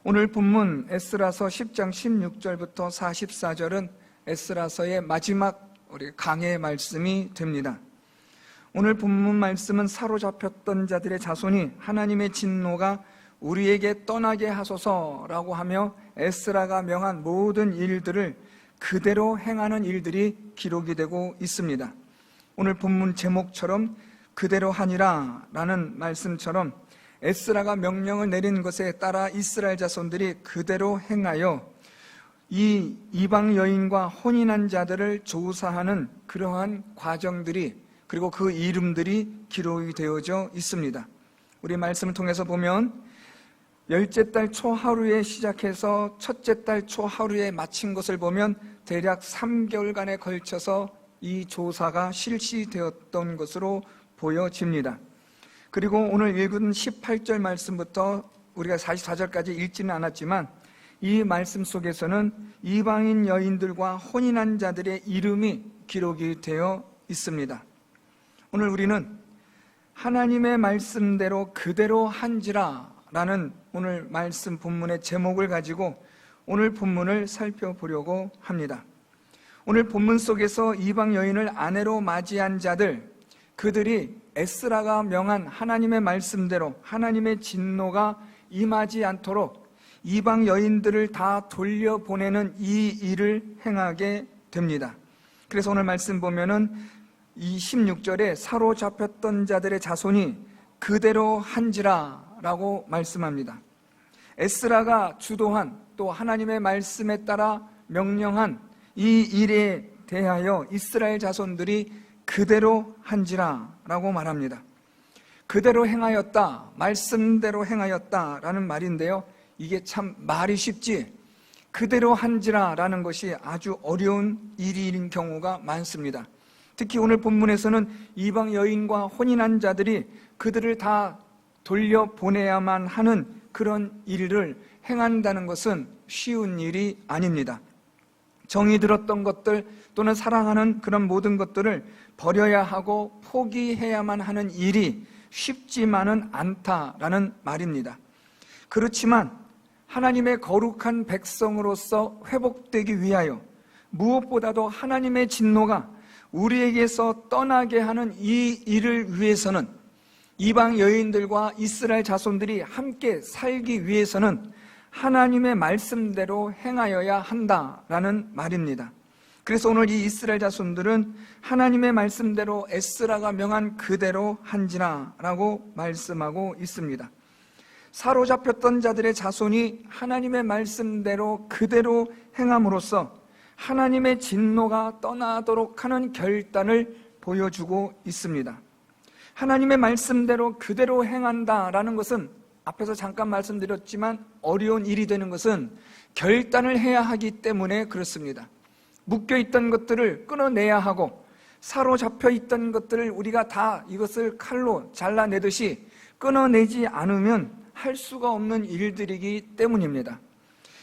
오늘 본문 에스라서 10장 16절부터 44절은 에스라서의 마지막 우리 강해의 말씀이 됩니다. 오늘 본문 말씀은 사로잡혔던 자들의 자손이 하나님의 진노가 우리에게 떠나게 하소서라고 하며 에스라가 명한 모든 일들을 그대로 행하는 일들이 기록이 되고 있습니다. 오늘 본문 제목처럼 그대로 하니라 라는 말씀처럼 에스라가 명령을 내린 것에 따라 이스라엘 자손들이 그대로 행하여 이 이방 여인과 혼인한 자들을 조사하는 그러한 과정들이, 그리고 그 이름들이 기록이 되어져 있습니다. 우리 말씀을 통해서 보면 열째 달 초하루에 시작해서 첫째 달 초하루에 마친 것을 보면 대략 3개월간에 걸쳐서 이 조사가 실시되었던 것으로 보여집니다. 그리고 오늘 읽은 18절 말씀부터 우리가 44절까지 읽지는 않았지만 이 말씀 속에서는 이방인 여인들과 혼인한 자들의 이름이 기록이 되어 있습니다. 오늘 우리는 하나님의 말씀대로 그대로 한지라 라는 오늘 말씀 본문의 제목을 가지고 오늘 본문을 살펴보려고 합니다. 오늘 본문 속에서 이방 여인을 아내로 맞이한 자들, 그들이 에스라가 명한 하나님의 말씀대로 하나님의 진노가 임하지 않도록 이방 여인들을 다 돌려보내는 이 일을 행하게 됩니다. 그래서 오늘 말씀 보면은 이 16절에 사로잡혔던 자들의 자손이 그대로 한지라 라고 말씀합니다. 에스라가 주도한, 또 하나님의 말씀에 따라 명령한 이 일에 대하여 이스라엘 자손들이 그대로 한지라 라고 말합니다. 그대로 행하였다, 말씀대로 행하였다 라는 말인데요, 이게 참 말이 쉽지 그대로 한지라 라는 것이 아주 어려운 일인 경우가 많습니다. 특히 오늘 본문에서는 이방 여인과 혼인한 자들이 그들을 다 돌려보내야만 하는 그런 일을 행한다는 것은 쉬운 일이 아닙니다. 정이 들었던 것들 또는 사랑하는 그런 모든 것들을 버려야 하고 포기해야만 하는 일이 쉽지만은 않다라는 말입니다. 그렇지만 하나님의 거룩한 백성으로서 회복되기 위하여 무엇보다도 하나님의 진노가 우리에게서 떠나게 하는 이 일을 위해서는, 이방 여인들과 이스라엘 자손들이 함께 살기 위해서는 하나님의 말씀대로 행하여야 한다라는 말입니다. 그래서 오늘 이 이스라엘 자손들은 하나님의 말씀대로 에스라가 명한 그대로 한지라 라고 말씀하고 있습니다. 사로잡혔던 자들의 자손이 하나님의 말씀대로 그대로 행함으로써 하나님의 진노가 떠나도록 하는 결단을 보여주고 있습니다. 하나님의 말씀대로 그대로 행한다라는 것은 앞에서 잠깐 말씀드렸지만 어려운 일이 되는 것은 결단을 해야 하기 때문에 그렇습니다. 묶여있던 것들을 끊어내야 하고 사로잡혀 있던 것들을 우리가 다 이것을 칼로 잘라내듯이 끊어내지 않으면 할 수가 없는 일들이기 때문입니다.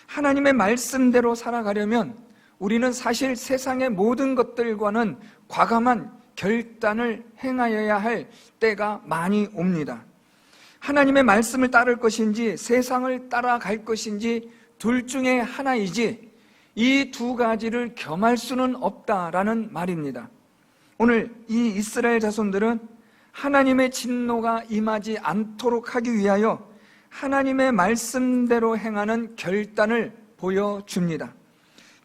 하나님의 말씀대로 살아가려면 우리는 사실 세상의 모든 것들과는 과감한 결단을 행하여야 할 때가 많이 옵니다. 하나님의 말씀을 따를 것인지 세상을 따라갈 것인지 둘 중에 하나이지 이 두 가지를 겸할 수는 없다라는 말입니다. 오늘 이 이스라엘 자손들은 하나님의 진노가 임하지 않도록 하기 위하여 하나님의 말씀대로 행하는 결단을 보여줍니다.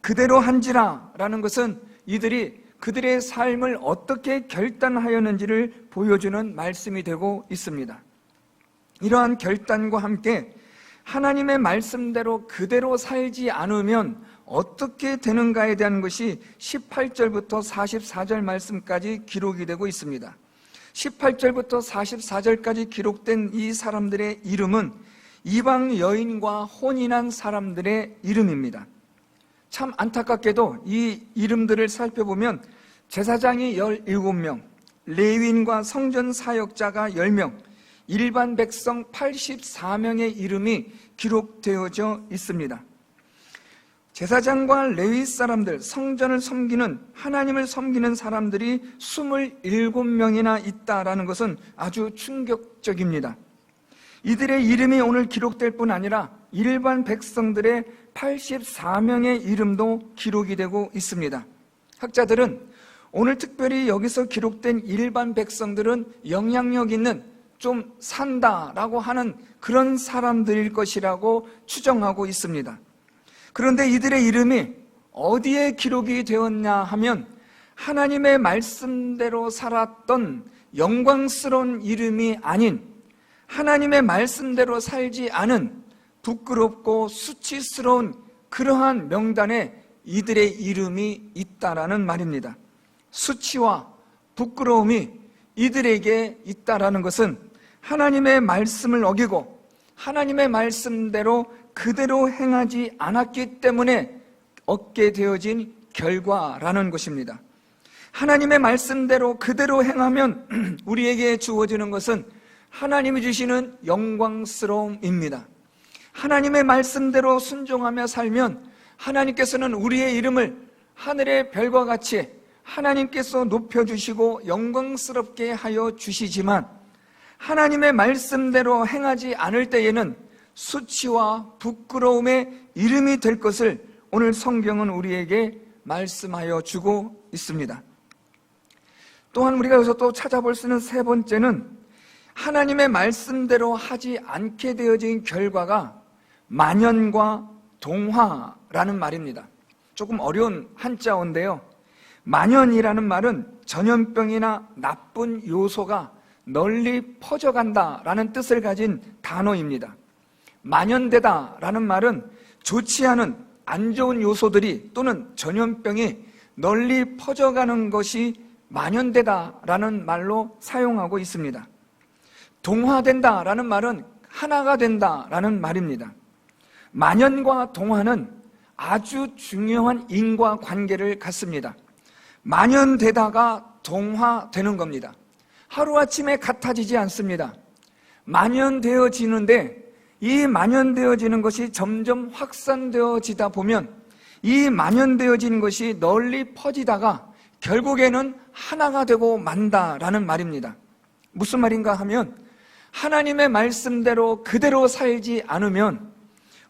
그대로 한지라 라는 것은 이들이 그들의 삶을 어떻게 결단하였는지를 보여주는 말씀이 되고 있습니다. 이러한 결단과 함께 하나님의 말씀대로 그대로 살지 않으면 어떻게 되는가에 대한 것이 18절부터 44절 말씀까지 기록이 되고 있습니다. 18절부터 44절까지 기록된 이 사람들의 이름은 이방 여인과 혼인한 사람들의 이름입니다. 참 안타깝게도 이 이름들을 살펴보면 제사장이 17명, 레위인과 성전 사역자가 10명, 일반 백성 84명의 이름이 기록되어져 있습니다. 제사장과 레위 사람들, 성전을 섬기는, 하나님을 섬기는 사람들이 27명이나 있다라는 것은 아주 충격적입니다. 이들의 이름이 오늘 기록될 뿐 아니라 일반 백성들의 84명의 이름도 기록이 되고 있습니다. 학자들은 오늘 특별히 여기서 기록된 일반 백성들은 영향력 있는 좀 산다라고 하는 그런 사람들일 것이라고 추정하고 있습니다. 그런데 이들의 이름이 어디에 기록이 되었냐 하면 하나님의 말씀대로 살았던 영광스러운 이름이 아닌 하나님의 말씀대로 살지 않은 부끄럽고 수치스러운 그러한 명단에 이들의 이름이 있다라는 말입니다. 수치와 부끄러움이 이들에게 있다라는 것은 하나님의 말씀을 어기고 하나님의 말씀대로 그대로 행하지 않았기 때문에 얻게 되어진 결과라는 것입니다. 하나님의 말씀대로 그대로 행하면 우리에게 주어지는 것은 하나님이 주시는 영광스러움입니다. 하나님의 말씀대로 순종하며 살면 하나님께서는 우리의 이름을 하늘의 별과 같이 하나님께서 높여주시고 영광스럽게 하여 주시지만 하나님의 말씀대로 행하지 않을 때에는 수치와 부끄러움의 이름이 될 것을 오늘 성경은 우리에게 말씀하여 주고 있습니다. 또한 우리가 여기서 또 찾아볼 수 있는 세 번째는 하나님의 말씀대로 하지 않게 되어진 결과가 만연과 동화라는 말입니다. 조금 어려운 한자어인데요. 만연이라는 말은 전염병이나 나쁜 요소가 널리 퍼져간다라는 뜻을 가진 단어입니다. 만연되다라는 말은 좋지 않은 안 좋은 요소들이 또는 전염병이 널리 퍼져가는 것이 만연되다라는 말로 사용하고 있습니다. 동화된다라는 말은 하나가 된다라는 말입니다. 만연과 동화는 아주 중요한 인과관계를 갖습니다. 만연되다가 동화되는 겁니다. 하루아침에 같아지지 않습니다. 만연되어지는데 이 만연되어지는 것이 점점 확산되어지다 보면 이 만연되어진 것이 널리 퍼지다가 결국에는 하나가 되고 만다라는 말입니다. 무슨 말인가 하면 하나님의 말씀대로 그대로 살지 않으면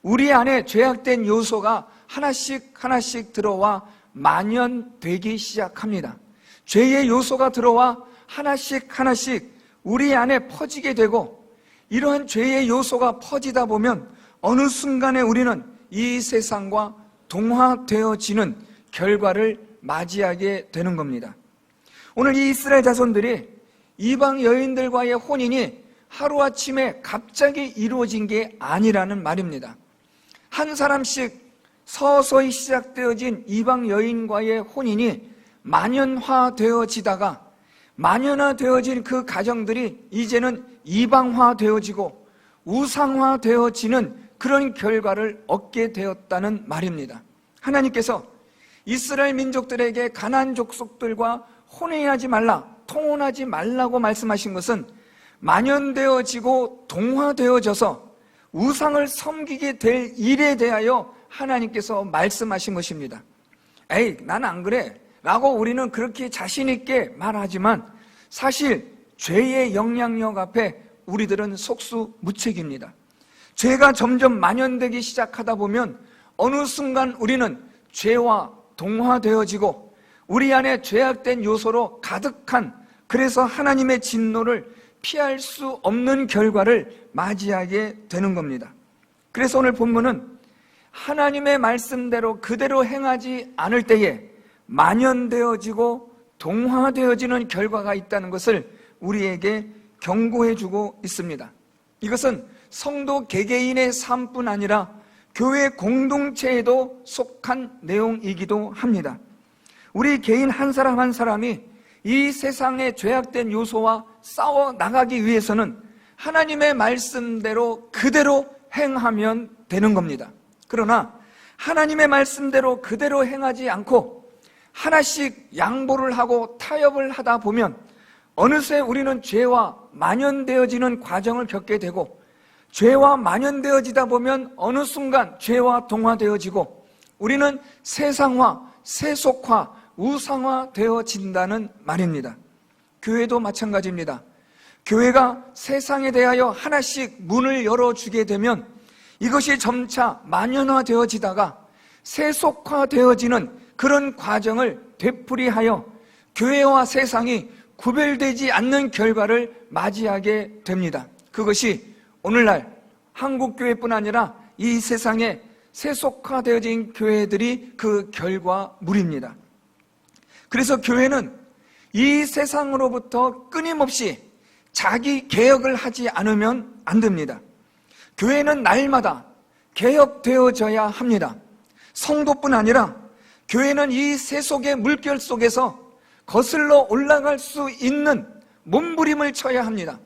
우리 안에 죄악된 요소가 하나씩 들어와 만연되기 시작합니다. 죄의 요소가 들어와 하나씩 우리 안에 퍼지게 되고 이러한 죄의 요소가 퍼지다 보면 어느 순간에 우리는 이 세상과 동화되어지는 결과를 맞이하게 되는 겁니다. 오늘 이 이스라엘 자손들이 이방 여인들과의 혼인이 하루아침에 갑자기 이루어진 게 아니라는 말입니다. 한 사람씩 서서히 시작되어진 이방 여인과의 혼인이 만연화되어지다가 만연화되어진 그 가정들이 이제는 이방화되어지고 우상화되어지는 그런 결과를 얻게 되었다는 말입니다. 하나님께서 이스라엘 민족들에게 가나안 족속들과 혼인하지 말라, 통혼하지 말라고 말씀하신 것은 만연되어지고 동화되어져서 우상을 섬기게 될 일에 대하여 하나님께서 말씀하신 것입니다. 에이, 난 안 그래 라고 우리는 그렇게 자신 있게 말하지만 사실 죄의 영향력 앞에 우리들은 속수무책입니다. 죄가 점점 만연되기 시작하다 보면 어느 순간 우리는 죄와 동화되어지고 우리 안에 죄악된 요소로 가득한, 그래서 하나님의 진노를 피할 수 없는 결과를 맞이하게 되는 겁니다. 그래서 오늘 본문은 하나님의 말씀대로 그대로 행하지 않을 때에 만연되어지고 동화되어지는 결과가 있다는 것을 우리에게 경고해주고 있습니다. 이것은 성도 개개인의 삶뿐 아니라 교회 공동체에도 속한 내용이기도 합니다. 우리 개인 한 사람 한 사람이 이 세상의 죄악된 요소와 싸워 나가기 위해서는 하나님의 말씀대로 그대로 행하면 되는 겁니다. 그러나 하나님의 말씀대로 그대로 행하지 않고 하나씩 양보를 하고 타협을 하다 보면 어느새 우리는 죄와 만연되어지는 과정을 겪게 되고, 죄와 만연되어지다 보면 어느 순간 죄와 동화되어지고 우리는 세상화, 세속화, 우상화 되어진다는 말입니다. 교회도 마찬가지입니다. 교회가 세상에 대하여 하나씩 문을 열어주게 되면 이것이 점차 만연화되어지다가 세속화되어지는 그런 과정을 되풀이하여 교회와 세상이 구별되지 않는 결과를 맞이하게 됩니다. 그것이 오늘날 한국교회뿐 아니라 이 세상에 세속화되어진 교회들이 그 결과물입니다. 그래서 교회는 이 세상으로부터 끊임없이 자기 개혁을 하지 않으면 안 됩니다. 교회는 날마다 개혁되어져야 합니다. 성도뿐 아니라 교회는 이 세속의 물결 속에서 거슬러 올라갈 수 있는 몸부림을 쳐야 합니다.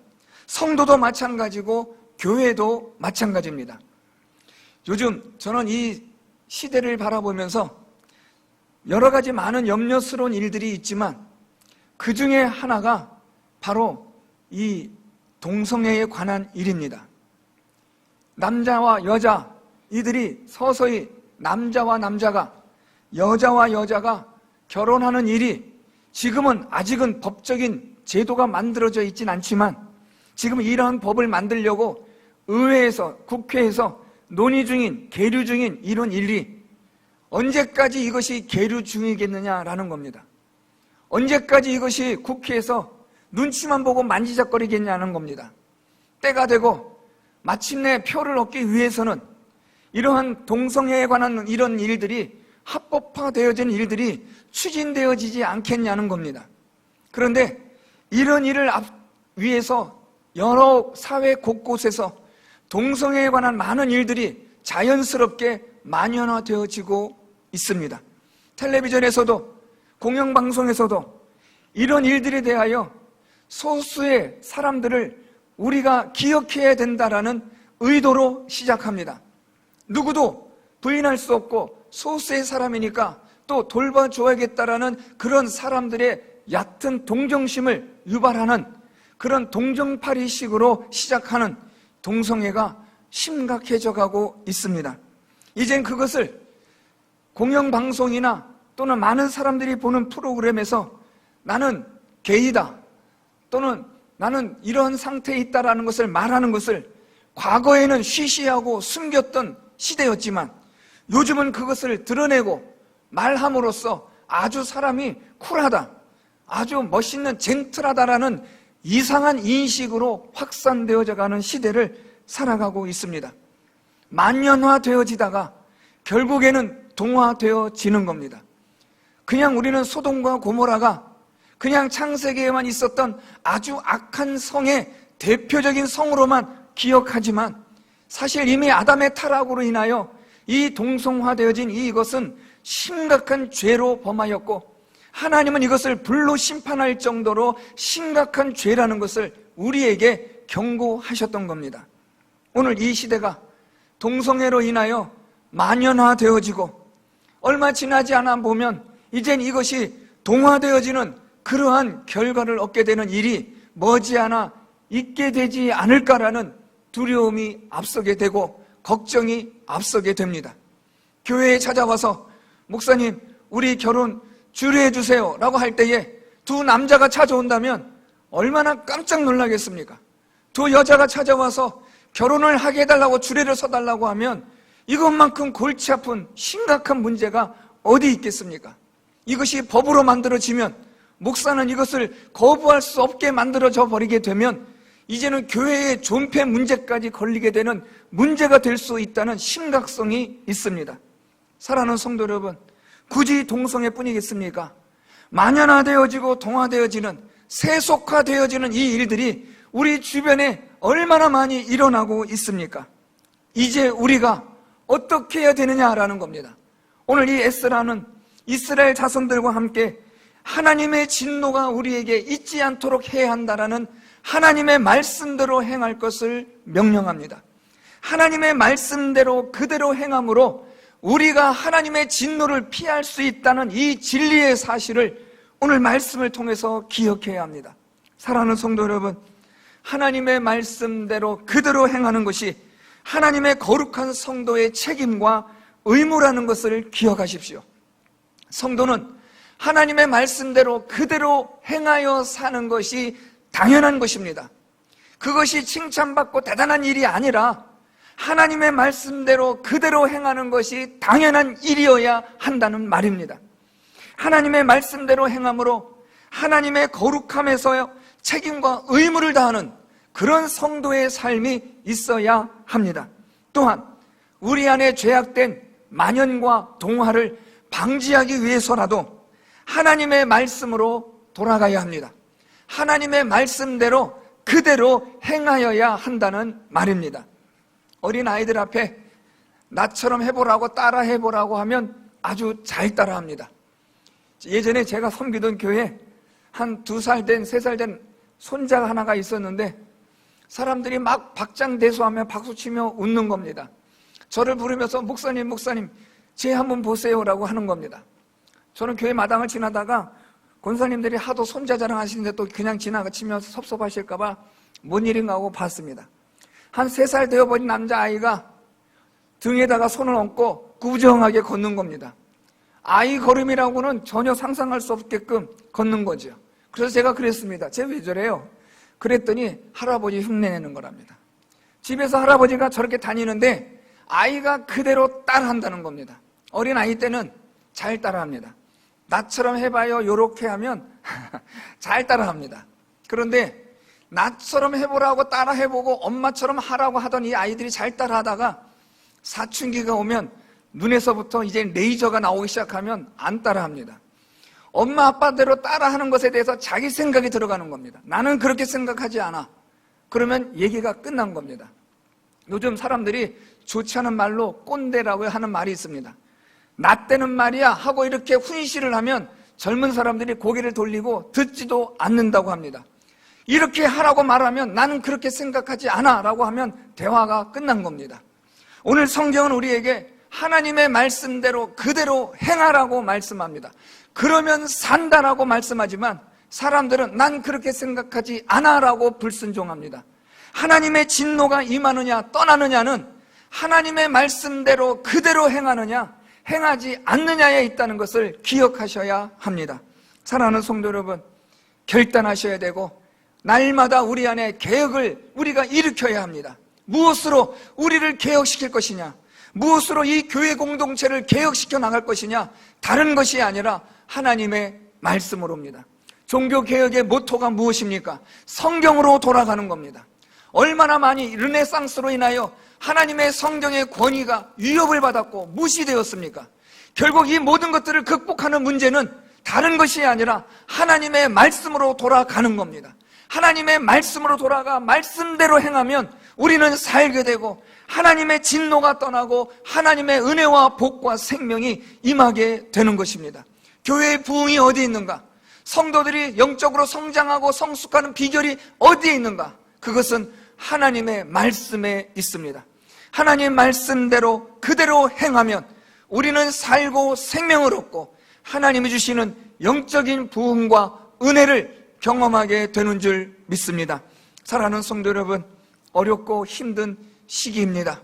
성도도 마찬가지고 교회도 마찬가지입니다. 요즘 저는 이 시대를 바라보면서 여러 가지 많은 염려스러운 일들이 있지만 그 중에 하나가 바로 이 동성애에 관한 일입니다. 남자와 여자, 이들이 서서히 남자와 남자가, 여자와 여자가 결혼하는 일이 지금은 아직은 법적인 제도가 만들어져 있진 않지만 지금 이러한 법을 만들려고 의회에서, 국회에서 논의 중인, 계류 중인 이런 일이 언제까지 이것이 계류 중이겠느냐라는 겁니다. 언제까지 이것이 국회에서 눈치만 보고 만지작거리겠냐는 겁니다. 때가 되고 마침내 표를 얻기 위해서는 이러한 동성애에 관한 이런 일들이 합법화되어진 일들이 추진되어지지 않겠냐는 겁니다. 그런데 이런 일을 위해서 여러 사회 곳곳에서 동성애에 관한 많은 일들이 자연스럽게 만연화되어지고 있습니다. 텔레비전에서도 공영방송에서도 이런 일들에 대하여 소수의 사람들을 우리가 기억해야 된다라는 의도로 시작합니다. 누구도 부인할 수 없고 소수의 사람이니까 또 돌봐줘야겠다라는 그런 사람들의 얕은 동정심을 유발하는 그런 동정파리식으로 시작하는 동성애가 심각해져 가고 있습니다. 이젠 그것을 공영방송이나 또는 많은 사람들이 보는 프로그램에서 나는 게이다 또는 나는 이런 상태에 있다라는 것을 말하는 것을 과거에는 쉬쉬하고 숨겼던 시대였지만 요즘은 그것을 드러내고 말함으로써 아주 사람이 쿨하다, 아주 멋있는 젠틀하다라는 이상한 인식으로 확산되어져 가는 시대를 살아가고 있습니다. 만연화되어지다가 결국에는 동화되어지는 겁니다. 그냥 우리는 소돔과 고모라가 그냥 창세기에만 있었던 아주 악한 성의 대표적인 성으로만 기억하지만 사실 이미 아담의 타락으로 인하여 이 동성화되어진 이것은 심각한 죄로 범하였고 하나님은 이것을 불로 심판할 정도로 심각한 죄라는 것을 우리에게 경고하셨던 겁니다. 오늘 이 시대가 동성애로 인하여 만연화되어지고 얼마 지나지 않아 보면 이젠 이것이 동화되어지는 그러한 결과를 얻게 되는 일이 머지않아 있게 되지 않을까라는 두려움이 앞서게 되고 걱정이 앞서게 됩니다. 교회에 찾아와서 목사님 우리 결혼 주례해 주세요 라고 할 때에 두 남자가 찾아온다면 얼마나 깜짝 놀라겠습니까? 두 여자가 찾아와서 결혼을 하게 해달라고 주례를 서달라고 하면 이것만큼 골치 아픈 심각한 문제가 어디 있겠습니까? 이것이 법으로 만들어지면 목사는 이것을 거부할 수 없게 만들어져 버리게 되면 이제는 교회의 존폐 문제까지 걸리게 되는 문제가 될 수 있다는 심각성이 있습니다. 사랑하는 성도 여러분, 굳이 동성애뿐이겠습니까? 만연화되어지고 동화되어지는 세속화되어지는 이 일들이 우리 주변에 얼마나 많이 일어나고 있습니까? 이제 우리가 어떻게 해야 되느냐라는 겁니다. 오늘 이 에스라는 이스라엘 자손들과 함께 하나님의 진노가 우리에게 있지 않도록 해야 한다라는 하나님의 말씀대로 행할 것을 명령합니다. 하나님의 말씀대로 그대로 행함으로 우리가 하나님의 진노를 피할 수 있다는 이 진리의 사실을 오늘 말씀을 통해서 기억해야 합니다. 사랑하는 성도 여러분, 하나님의 말씀대로 그대로 행하는 것이 하나님의 거룩한 성도의 책임과 의무라는 것을 기억하십시오. 성도는 하나님의 말씀대로 그대로 행하여 사는 것이 당연한 것입니다. 그것이 칭찬받고 대단한 일이 아니라 하나님의 말씀대로 그대로 행하는 것이 당연한 일이어야 한다는 말입니다. 하나님의 말씀대로 행함으로 하나님의 거룩함에서 책임과 의무를 다하는 그런 성도의 삶이 있어야 합니다. 또한 우리 안에 죄악된 만연과 동화를 방지하기 위해서라도 하나님의 말씀으로 돌아가야 합니다. 하나님의 말씀대로 그대로 행하여야 한다는 말입니다. 어린 아이들 앞에 나처럼 해보라고 따라 해보라고 하면 아주 잘 따라합니다. 예전에 제가 섬기던 교회에 한 2살 된 3살 된 손자가 하나가 있었는데 사람들이 막 박장대소하며 박수치며 웃는 겁니다. 저를 부르면서 목사님 쟤 한번 보세요라고 하는 겁니다. 저는 교회 마당을 지나다가 권사님들이 하도 손자 자랑하시는데 또 그냥 지나치면서 섭섭하실까봐 뭔 일인가 하고 봤습니다. 한 3살 되어버린 남자아이가 등에다가 손을 얹고 꾸정하게 걷는 겁니다. 아이 걸음이라고는 전혀 상상할 수 없게끔 걷는 거죠. 그래서 제가 그랬습니다. 쟤 왜 저래요? 그랬더니 할아버지 흉내내는 거랍니다. 집에서 할아버지가 저렇게 다니는데 아이가 그대로 따라한다는 겁니다. 어린 아이 때는 잘 따라합니다. 나처럼 해봐요 요렇게 하면 잘 따라합니다. 그런데 나처럼 해보라고 따라 해보고 엄마처럼 하라고 하던 이 아이들이 잘 따라하다가 사춘기가 오면 눈에서부터 이제 레이저가 나오기 시작하면 안 따라합니다. 엄마 아빠대로 따라하는 것에 대해서 자기 생각이 들어가는 겁니다. 나는 그렇게 생각하지 않아. 그러면 얘기가 끝난 겁니다. 요즘 사람들이 좋지 않은 말로 꼰대라고 하는 말이 있습니다. 나 때는 말이야 하고 이렇게 훈시를 하면 젊은 사람들이 고개를 돌리고 듣지도 않는다고 합니다. 이렇게 하라고 말하면 나는 그렇게 생각하지 않아 라고 하면 대화가 끝난 겁니다. 오늘 성경은 우리에게 하나님의 말씀대로 그대로 행하라고 말씀합니다. 그러면 산다라고 말씀하지만 사람들은 난 그렇게 생각하지 않아 라고 불순종합니다. 하나님의 진노가 임하느냐 떠나느냐는 하나님의 말씀대로 그대로 행하느냐 행하지 않느냐에 있다는 것을 기억하셔야 합니다. 사랑하는 성도 여러분, 결단하셔야 되고 날마다 우리 안에 개혁을 우리가 일으켜야 합니다. 무엇으로 우리를 개혁시킬 것이냐, 무엇으로 이 교회 공동체를 개혁시켜 나갈 것이냐, 다른 것이 아니라 하나님의 말씀으로입니다. 종교개혁의 모토가 무엇입니까? 성경으로 돌아가는 겁니다. 얼마나 많이 르네상스로 인하여 하나님의 성경의 권위가 위협을 받았고 무시되었습니까? 결국 이 모든 것들을 극복하는 문제는 다른 것이 아니라 하나님의 말씀으로 돌아가는 겁니다. 하나님의 말씀으로 돌아가 말씀대로 행하면 우리는 살게 되고 하나님의 진노가 떠나고 하나님의 은혜와 복과 생명이 임하게 되는 것입니다. 교회의 부흥이 어디에 있는가? 성도들이 영적으로 성장하고 성숙하는 비결이 어디에 있는가? 그것은 하나님의 말씀에 있습니다. 하나님 말씀대로 그대로 행하면 우리는 살고 생명을 얻고 하나님이 주시는 영적인 부흥과 은혜를 경험하게 되는 줄 믿습니다. 사랑하는 성도 여러분, 어렵고 힘든 시기입니다.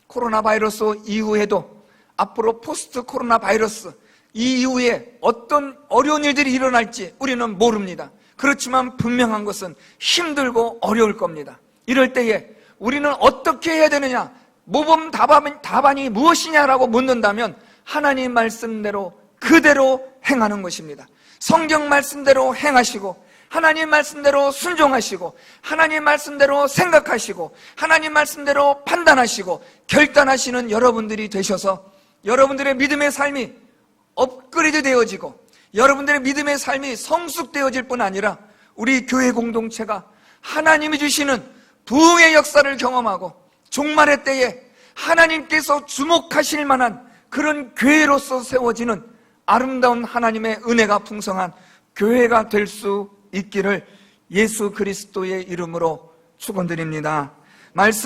코로나 바이러스 이후에도 앞으로 포스트 코로나 바이러스 이 이후에 어떤 어려운 일들이 일어날지 우리는 모릅니다. 그렇지만 분명한 것은 힘들고 어려울 겁니다. 이럴 때에 우리는 어떻게 해야 되느냐, 모범 답안이 무엇이냐라고 묻는다면 하나님 말씀대로 그대로 행하는 것입니다. 성경 말씀대로 행하시고 하나님 말씀대로 순종하시고 하나님 말씀대로 생각하시고 하나님 말씀대로 판단하시고 결단하시는 여러분들이 되셔서 여러분들의 믿음의 삶이 업그레이드 되어지고 여러분들의 믿음의 삶이 성숙되어질 뿐 아니라 우리 교회 공동체가 하나님이 주시는 부흥의 역사를 경험하고 종말의 때에 하나님께서 주목하실 만한 그런 교회로서 세워지는 아름다운 하나님의 은혜가 풍성한 교회가 될 수 있기를 예수 그리스도의 이름으로 축원드립니다. 말씀